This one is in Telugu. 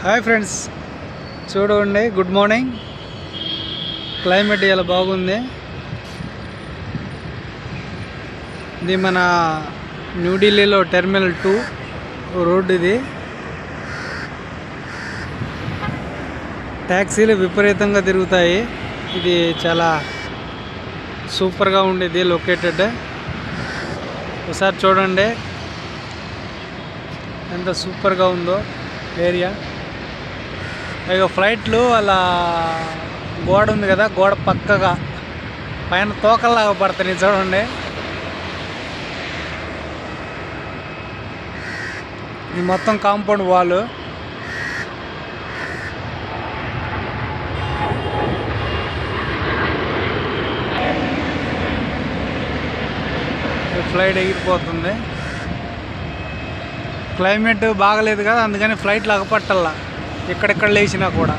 హాయ్ ఫ్రెండ్స్, చూడండి. Good morning. క్లైమేట్ ఇలా బాగుంది. ఇది మన న్యూఢిల్లీలో టెర్మినల్ 2 రోడ్. ఇది ట్యాక్సీలు విపరీతంగా తిరుగుతాయి. ఇది చాలా సూపర్గా ఉండేది లొకేటెడ్. ఒకసారి చూడండి ఎంత సూపర్గా ఉందో ఏరియా. పైగా ఫ్లైట్లు అలా గోడ ఉంది కదా, గోడ పక్కగా పైన తోకల్లాగా పడతాయి. చూడండి, ఇది మొత్తం కాంపౌండ్ వాల్. ఫ్లైట్ ఎగిరిపోతుంది. క్లైమేట్ బాగలేదు కదా, అందుకని ఫ్లైట్లు అగపట్టల్లా ఎక్కడెక్కడ లేచినా కూడా.